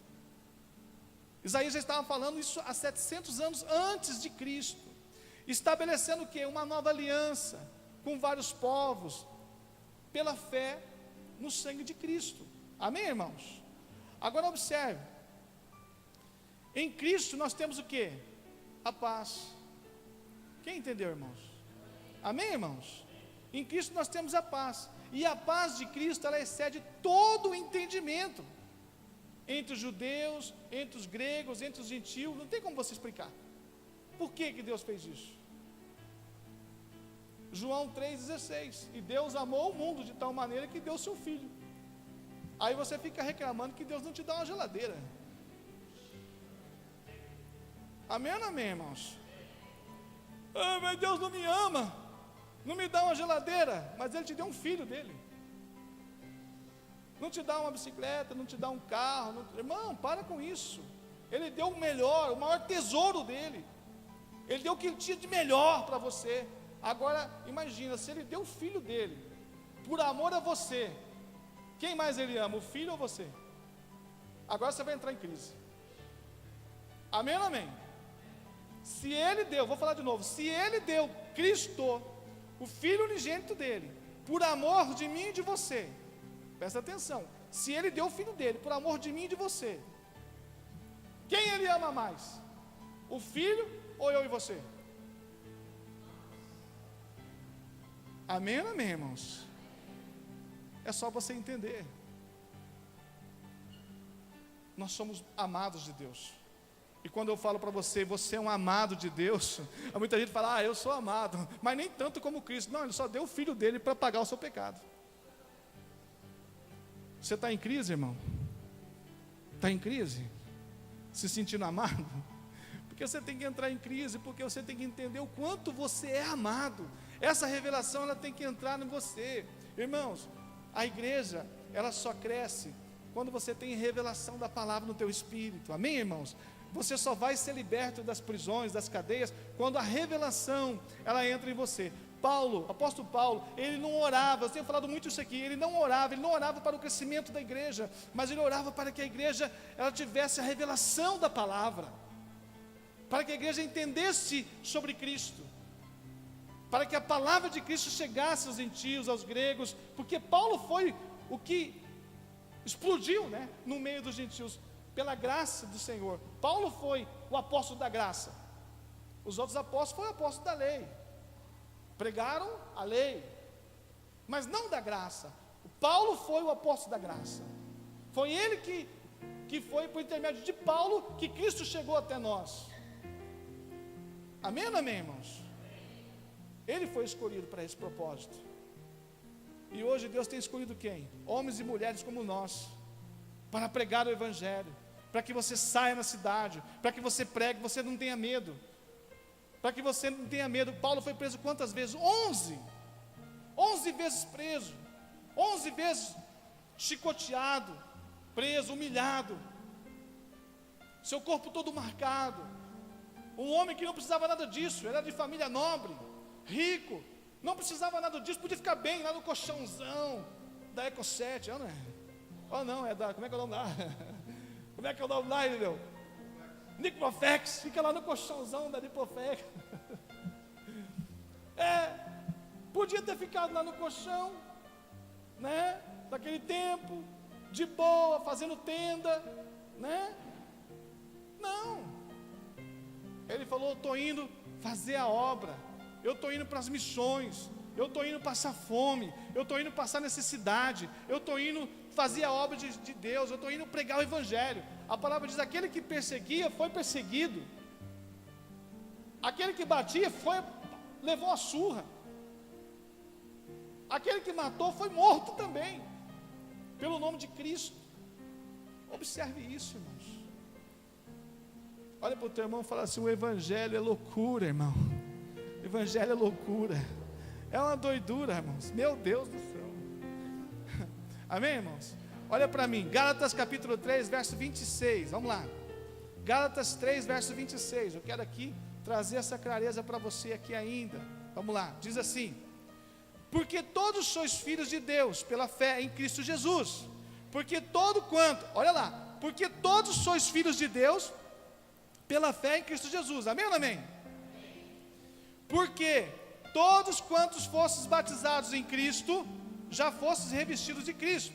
Isaías já estava falando isso há 700 anos antes de Cristo, estabelecendo o quê? Uma nova aliança com vários povos, pela fé no sangue de Cristo. Amém, irmãos? Agora observe, em Cristo nós temos o quê? A paz. Quem entendeu, irmãos? Amém, irmãos? Em Cristo nós temos a paz, e a paz de Cristo, ela excede todo o entendimento, entre os judeus, entre os gregos, entre os gentios, não tem como você explicar, por que Deus fez isso? João 3,16, e Deus amou o mundo de tal maneira que deu seu Filho. Aí você fica reclamando que Deus não te dá uma geladeira. Amém ou não amém, irmãos? Ah, mas Deus não me ama, não me dá uma geladeira, mas Ele te deu um filho dele. Não te dá uma bicicleta, não te dá um carro, irmão, para com isso. Ele deu o melhor, o maior tesouro dele. Ele deu o que ele tinha de melhor para você. Agora, imagina, se Ele deu o filho dele, por amor a você, quem mais Ele ama, o filho ou você? Agora você vai entrar em crise. Amém ou não amém? Se Ele deu, vou falar de novo, se Ele deu Cristo, o Filho unigênito dele, por amor de mim e de você, presta atenção, se Ele deu o Filho dele, por amor de mim e de você, quem Ele ama mais? O Filho ou eu e você? Amém ou não amém, irmãos? É só você entender. Nós somos amados de Deus. E quando eu falo para você, você é um amado de Deus, muita gente fala, eu sou amado, mas nem tanto como Cristo. Não, Ele só deu o Filho dele para pagar o seu pecado. Você está em crise, irmão? Está em crise? Se sentindo amado? Porque você tem que entrar em crise, porque você tem que entender o quanto você é amado. Essa revelação, ela tem que entrar em você. Irmãos, a igreja, ela só cresce quando você tem revelação da palavra no teu espírito. Amém, irmãos? Você só vai ser liberto das prisões, das cadeias, quando a revelação, ela entra em você. Paulo, apóstolo Paulo, ele não orava, eu tenho falado muito isso aqui, ele não orava para o crescimento da igreja, mas ele orava para que a igreja, ela tivesse a revelação da palavra, para que a igreja entendesse sobre Cristo, para que a palavra de Cristo chegasse aos gentios, aos gregos, porque Paulo foi o que explodiu, né, no meio dos gentios, pela graça do Senhor. Paulo foi o apóstolo da graça, os outros apóstolos foram apóstolos da lei, pregaram a lei, mas não da graça. O Paulo foi o apóstolo da graça, foi ele que foi por intermédio de Paulo que Cristo chegou até nós. Amém ou não amém, irmãos? Ele foi escolhido para esse propósito. E hoje Deus tem escolhido quem? Homens e mulheres como nós, para pregar o Evangelho, para que você saia na cidade, para que você pregue, você não tenha medo, para que você não tenha medo. Paulo foi preso quantas vezes? 11 vezes preso, 11 vezes chicoteado, preso, humilhado, seu corpo todo marcado, um homem que não precisava nada disso, era de família nobre, rico, não precisava nada disso, podia ficar bem lá no colchãozão da Eco 7, não é? Oh não, é da, como é que é o nome lá? Como é que é o nome lá, entendeu? Niprofex, fica lá no colchãozão da Niprofex. Podia ter ficado lá no colchão, né? Daquele tempo, de boa, fazendo tenda, né? Não. Ele falou: eu estou indo fazer a obra, eu estou indo para as missões, eu estou indo passar fome, eu estou indo passar necessidade, eu estou indo fazer a obra de Deus, eu estou indo pregar o Evangelho. A palavra diz: aquele que perseguia foi perseguido, aquele que batia levou a surra, aquele que matou foi morto também, pelo nome de Cristo. Observe isso, irmãos. Olha para o teu irmão e fala assim: o Evangelho é loucura, irmão. O Evangelho é loucura, é uma doidura, irmãos. Meu Deus do céu. Amém, irmãos? Olha para mim, Gálatas capítulo 3, verso 26, vamos lá. Gálatas 3, verso 26, eu quero aqui trazer essa clareza para você aqui ainda. Vamos lá, diz assim: porque todos sois filhos de Deus, pela fé em Cristo Jesus. Porque olha lá, porque todos sois filhos de Deus, pela fé em Cristo Jesus. Amém ou não amém? Porque todos quantos fostes batizados em Cristo, já fostes revestidos de Cristo.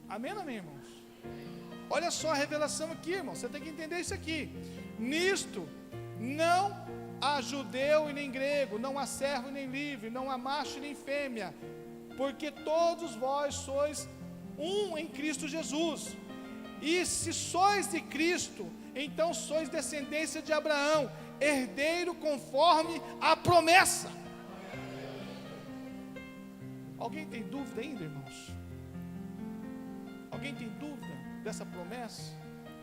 Amém ou não amém, irmãos? Olha só a revelação aqui, irmão. Você tem que entender isso aqui. Nisto não há judeu e nem grego, não há servo e nem livre, não há macho e nem fêmea, porque todos vós sois um em Cristo Jesus. E se sois de Cristo, então sois descendência de Abraão, herdeiro conforme a promessa. Alguém tem dúvida ainda, irmãos? Alguém tem dúvida dessa promessa?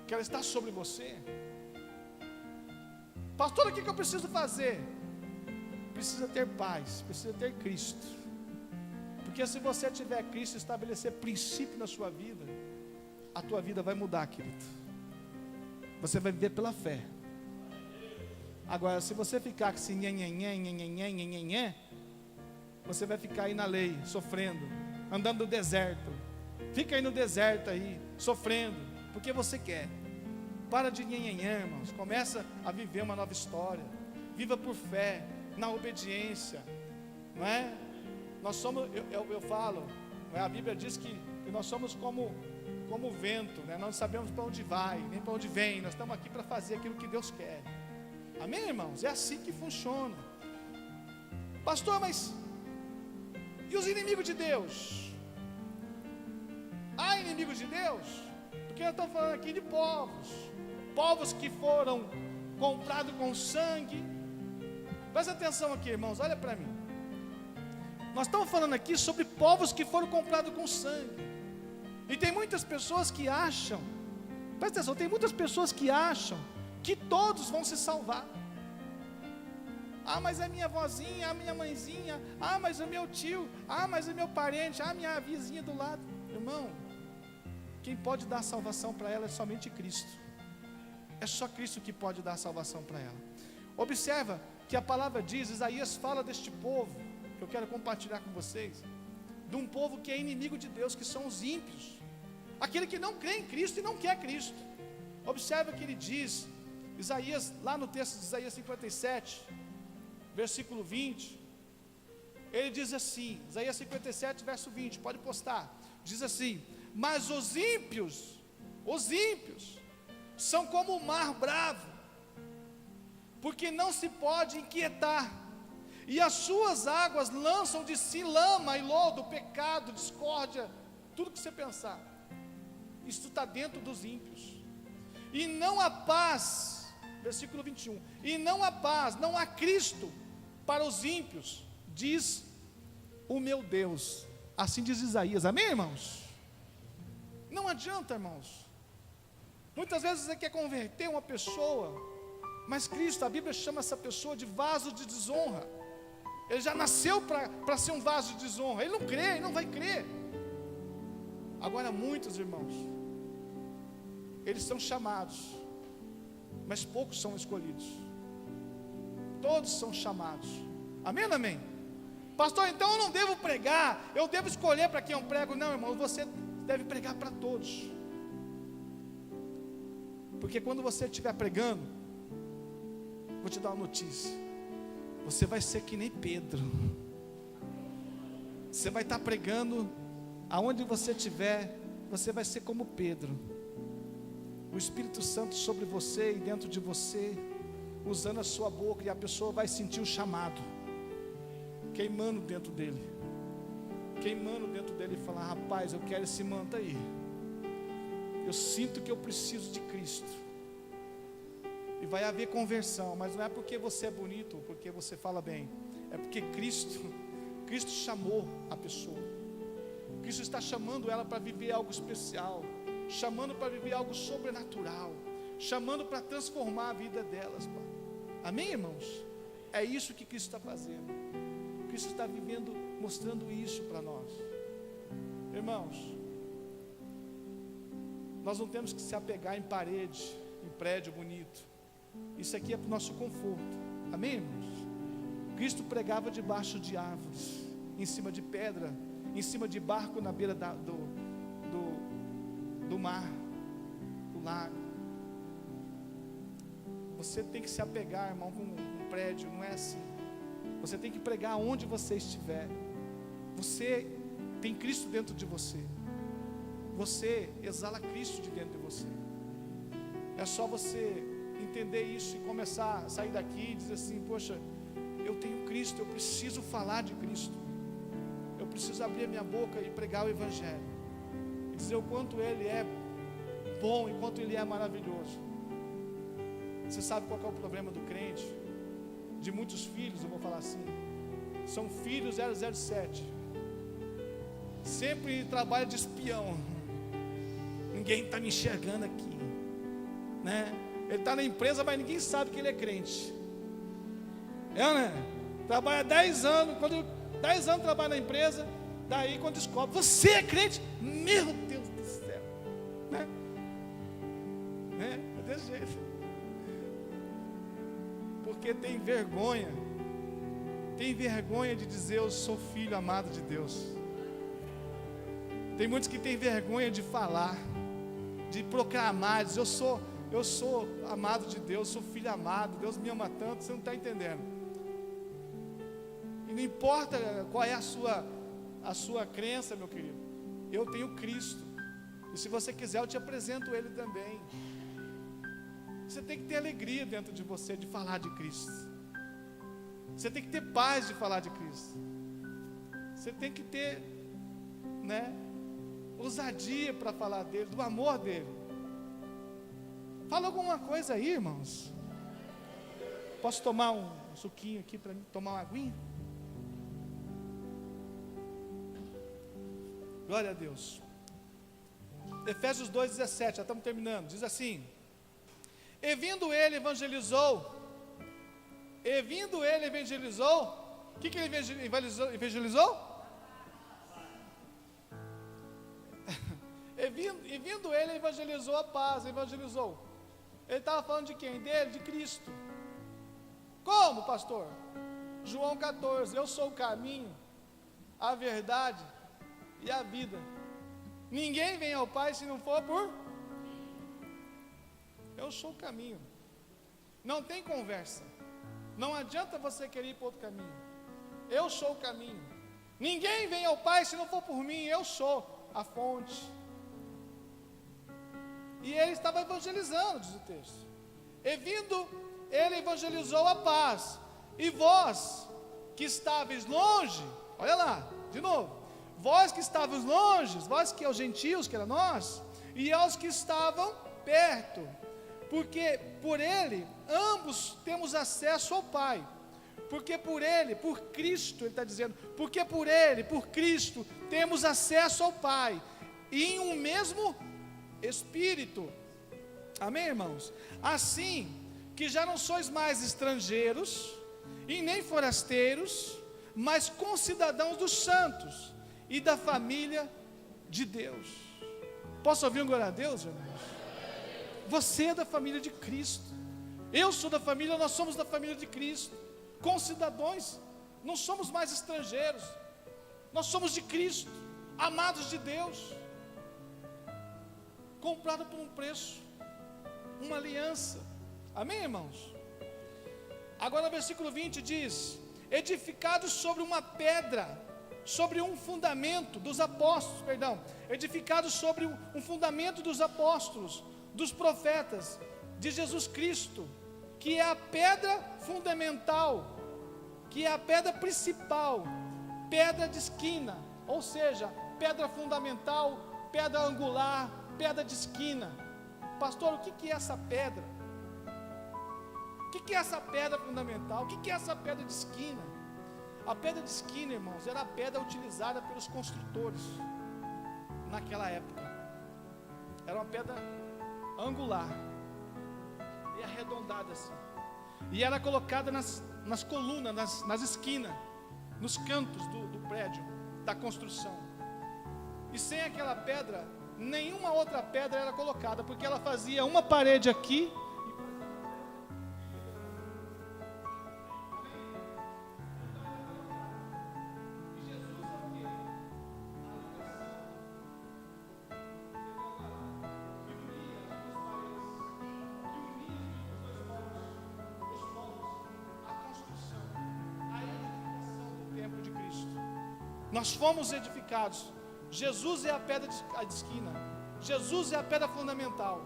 Que ela está sobre você? Pastor, o que eu preciso fazer? Precisa ter paz, precisa ter Cristo. Porque se você tiver Cristo e estabelecer princípio na sua vida, a tua vida vai mudar, querido. Você vai viver pela fé. Agora, se você ficar com esse nhenhenhen, você vai ficar aí na lei, sofrendo, andando no deserto. Fica aí no deserto aí, sofrendo, porque você quer. Para de nhenhenhen, irmãos. Começa a viver uma nova história. Viva por fé, na obediência, não é? Nós somos, eu falo, não é? A Bíblia diz que nós somos como o vento, né? Nós não sabemos para onde vai, nem para onde vem. Nós estamos aqui para fazer aquilo que Deus quer. Amém, irmãos? É assim que funciona. Pastor, mas e os inimigos de Deus? Há inimigos de Deus? Porque nós estamos falando aqui de povos que foram comprados com sangue. Presta atenção aqui, irmãos, olha para mim. Nós estamos falando aqui sobre povos que foram comprados com sangue. E tem muitas pessoas que acham, presta atenção, tem muitas pessoas que acham que todos vão se salvar. Ah, mas é minha vozinha, a minha mãezinha, ah, mas é meu tio, ah, mas é meu parente, ah, minha vizinha do lado. Irmão, quem pode dar salvação para ela é somente Cristo. É só Cristo que pode dar salvação para ela. Observa que a palavra diz, Isaías fala deste povo, que eu quero compartilhar com vocês, de um povo que é inimigo de Deus, que são os ímpios, aquele que não crê em Cristo e não quer Cristo. Observa que ele diz, Isaías, lá no texto de Isaías 57, versículo 20, ele diz assim, Isaías 57, verso 20, pode postar, diz assim: mas os ímpios são como o mar bravo, porque não se pode inquietar, e as suas águas lançam de si lama e lodo, pecado, discórdia, tudo que você pensar. Isso está dentro dos ímpios. E não há paz, versículo 21, e não há paz, não há Cristo para os ímpios, diz o meu Deus. Assim diz Isaías, amém, irmãos? Não adianta, irmãos. Muitas vezes você quer converter uma pessoa, mas Cristo, a Bíblia chama essa pessoa de vaso de desonra. Ele já nasceu para ser um vaso de desonra. Ele não crê, ele não vai crer. Agora muitos irmãos, eles são chamados, mas poucos são escolhidos. Todos são chamados. Amém ou não amém? Pastor, então eu não devo pregar, eu devo escolher para quem eu prego. Não, irmão, você deve pregar para todos. Porque quando você estiver pregando, vou te dar uma notícia, você vai ser que nem Pedro. Você vai estar pregando, aonde você estiver, você vai ser como Pedro. O Espírito Santo sobre você e dentro de você, usando a sua boca, e a pessoa vai sentir o chamado queimando dentro dele, e falar: rapaz, eu quero esse manto aí, eu sinto que eu preciso de Cristo. E vai haver conversão, mas não é porque você é bonito, ou porque você fala bem, é porque Cristo chamou a pessoa. Cristo está chamando ela para viver algo especial, chamando para viver algo sobrenatural, chamando para transformar a vida delas, Pai. Amém, irmãos? É isso que Cristo está fazendo. Cristo está vivendo, mostrando isso para nós. Irmãos, nós não temos que se apegar em parede, em prédio bonito. Isso aqui é para o nosso conforto. Amém, irmãos? Cristo pregava debaixo de árvores, em cima de pedra, em cima de barco na beira do mar, do lago. Você tem que se apegar, irmão, com um prédio, não é assim. Você tem que pregar onde você estiver. Você tem Cristo dentro de você. Você exala Cristo de dentro de você. É só você entender isso e começar a sair daqui e dizer assim: poxa, eu tenho Cristo, eu preciso falar de Cristo. Eu preciso abrir a minha boca e pregar o Evangelho, e dizer o quanto Ele é bom e quanto Ele é maravilhoso. Você sabe qual é o problema do crente? De muitos filhos, eu vou falar assim, são filhos 007. Sempre trabalha de espião. Ninguém está me enxergando aqui, né? Ele está na empresa, mas ninguém sabe que ele é crente. Né? Trabalha 10 anos, quando 10 anos trabalha na empresa, daí quando descobre: você é crente? Meu Deus do céu, né? É desse jeito. Porque tem vergonha de dizer: eu sou filho amado de Deus. Tem muitos que têm vergonha de falar, de proclamar, de dizer: eu sou amado de Deus, sou filho amado, Deus me ama tanto. Você não está entendendo. E não importa qual é a sua crença, meu querido, eu tenho Cristo, e se você quiser eu te apresento Ele também. Você tem que ter alegria dentro de você de falar de Cristo. Você tem que ter paz de falar de Cristo. Você tem que ter, ousadia para falar dele, do amor dele. Fala alguma coisa aí, irmãos. Posso tomar um suquinho aqui para mim, tomar uma aguinha? Glória a Deus. Efésios 2,17, já estamos terminando. Diz assim: E vindo ele evangelizou. O que ele evangelizou? E vindo ele evangelizou a paz. Evangelizou. Ele estava falando de quem? Dele, de Cristo. Como, pastor? João 14: eu sou o caminho, a verdade e a vida. Ninguém vem ao Pai se não for por... Eu sou o caminho. Não tem conversa. Não adianta você querer ir para outro caminho. Eu sou o caminho. Ninguém vem ao Pai se não for por mim. Eu sou a fonte. E ele estava evangelizando, diz o texto. E vindo, ele evangelizou a paz. E vós que estáveis longe, olha lá, de novo. Vós que estáveis longe, vós que aos gentios, que era nós, e aos que estavam perto. Porque por ele, ambos temos acesso ao Pai. Porque por ele, por Cristo, ele está dizendo, porque por ele, por Cristo, temos acesso ao Pai. E em um mesmo Espírito. Amém, irmãos? Assim que já não sois mais estrangeiros, e nem forasteiros, mas concidadãos dos santos, e da família de Deus. Posso ouvir um glória a Deus, irmãos? Você é da família de Cristo. Eu sou da família, nós somos da família de Cristo. Concidadãos, não somos mais estrangeiros. Nós somos de Cristo, amados de Deus, comprado por um preço, uma aliança. Amém, irmãos? Agora, versículo 20 diz: edificados sobre uma pedra, sobre um fundamento dos apóstolos, edificados sobre um fundamento dos apóstolos, dos profetas, de Jesus Cristo, que é a pedra fundamental, que é a pedra principal, pedra de esquina, ou seja, pedra fundamental, pedra angular, pedra de esquina. Pastor, o que é essa pedra? O que é essa pedra fundamental? O que é essa pedra de esquina? A pedra de esquina, irmãos, era a pedra utilizada pelos construtores naquela época. Era uma pedra angular e arredondada assim, e era colocada nas colunas, nas esquinas, nos cantos do prédio, da construção. E sem aquela pedra, nenhuma outra pedra era colocada, porque ela fazia uma parede aqui. Nós fomos edificados. Jesus é a pedra de esquina. Jesus é a pedra fundamental.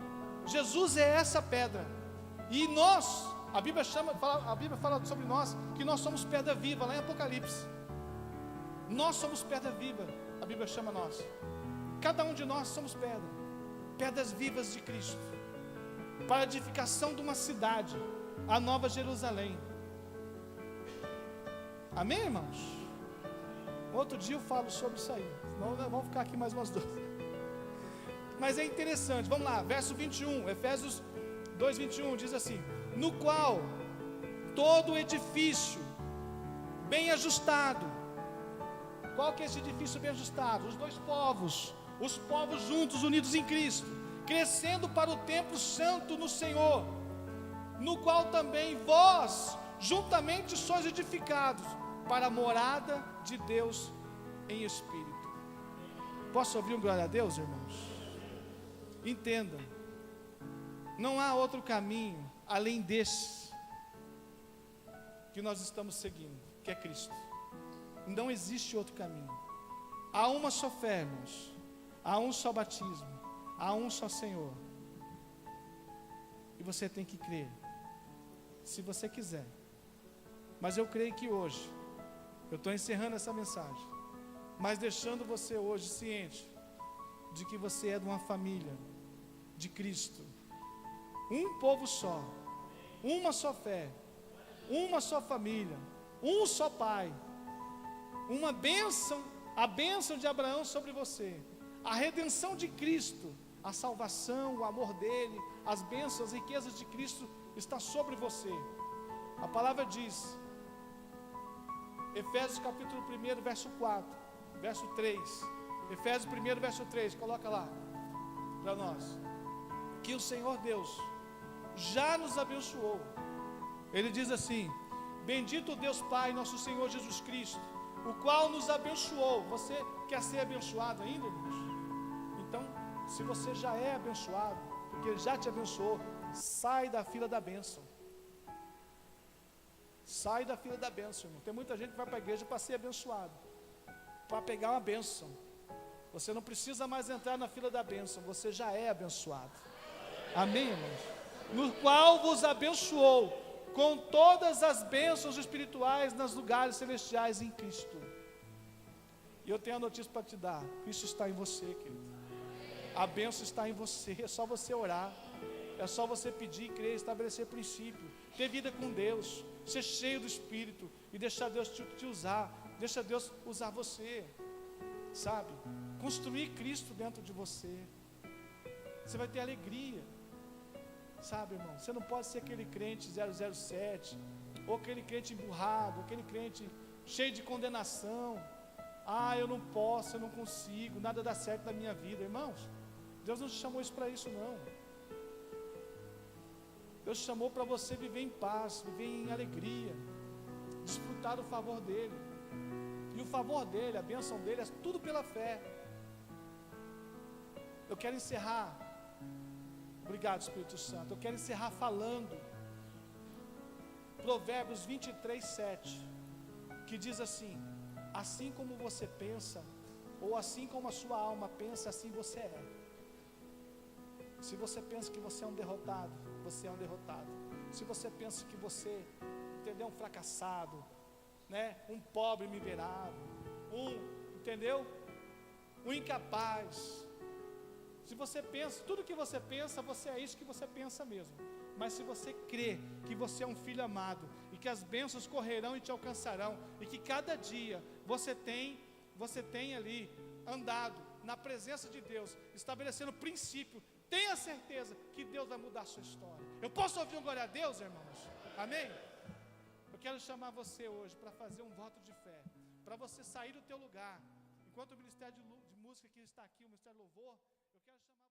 Jesus é essa pedra. E nós, a Bíblia fala sobre nós, que nós somos pedra viva, lá em Apocalipse. Nós somos pedra viva, a Bíblia chama nós. Cada um de nós somos pedras vivas de Cristo, para a edificação de uma cidade, a Nova Jerusalém. Amém, irmãos? Outro dia eu falo sobre isso aí, senão vamos ficar aqui mais umas 12. Mas é interessante, vamos lá, verso 21, Efésios 2:21 diz assim: no qual todo edifício bem ajustado. Qual que é esse edifício bem ajustado? Os dois povos, os povos juntos, unidos em Cristo, crescendo para o templo santo no Senhor, no qual também vós juntamente sois edificados para a morada de Deus em Espírito. Posso ouvir um glória a Deus, irmãos? Entendam, não há outro caminho além desse que nós estamos seguindo, que é Cristo. Não existe outro caminho. Há uma só fé, irmãos. Há um só batismo. Há um só Senhor. E você tem que crer, se você quiser. Mas eu creio que hoje, eu estou encerrando essa mensagem, mas deixando você hoje ciente de que você é de uma família de Cristo, um povo só, uma só fé, uma só família, um só Pai, uma bênção, a bênção de Abraão sobre você, a redenção de Cristo, a salvação, o amor dele, as bênçãos, as riquezas de Cristo está sobre você. A palavra diz, Efésios capítulo 1, verso 4, verso 3, Efésios 1, verso 3, coloca lá para nós, que o Senhor Deus já nos abençoou. Ele diz assim: bendito Deus Pai, nosso Senhor Jesus Cristo, o qual nos abençoou. Você quer ser abençoado ainda, irmãos? Então, se você já é abençoado, porque Ele já te abençoou, sai da fila da bênção. Sai da fila da bênção, irmão. Tem muita gente que vai para a igreja para ser abençoado, para pegar uma bênção. Você não precisa mais entrar na fila da bênção, você já é abençoado. Amém, irmãos? No qual vos abençoou com todas as bênçãos espirituais nos lugares celestiais em Cristo. E eu tenho a notícia para te dar: Cristo está em você, querido. A bênção está em você, é só você orar, é só você pedir, crer, estabelecer princípio, ter vida com Deus, ser cheio do Espírito e deixar Deus te usar, deixa Deus usar você, sabe? Construir Cristo dentro de você, você vai ter alegria, sabe, irmão? Você não pode ser aquele crente 007, ou aquele crente emburrado, aquele crente cheio de condenação. Eu não posso, eu não consigo, nada dá certo na minha vida. Irmãos, Deus não te chamou isso para isso, não. Deus te chamou para você viver em paz, viver em alegria, desfrutar do favor dEle. E o favor dEle, a bênção dEle, é tudo pela fé. Eu quero encerrar, obrigado Espírito Santo, eu quero encerrar falando Provérbios 23, 7, que diz assim: assim como você pensa, ou assim como a sua alma pensa, assim você é. Se você pensa que você é um derrotado, você é um derrotado. Se você pensa que você, entendeu, um fracassado, né, um pobre miserável, entendeu, um incapaz. Se você pensa, tudo que você pensa, você é isso que você pensa mesmo. Mas se você crê que você é um filho amado, e que as bênçãos correrão e te alcançarão, e que cada dia você tem ali andado na presença de Deus, estabelecendo princípio, tenha certeza que Deus vai mudar a sua história. Eu posso ouvir um glória a Deus, irmãos? Amém? Eu quero chamar você hoje para fazer um voto de fé, para você sair do teu lugar, enquanto o Ministério de Música que está aqui, o Ministério de Louvor, eu quero chamar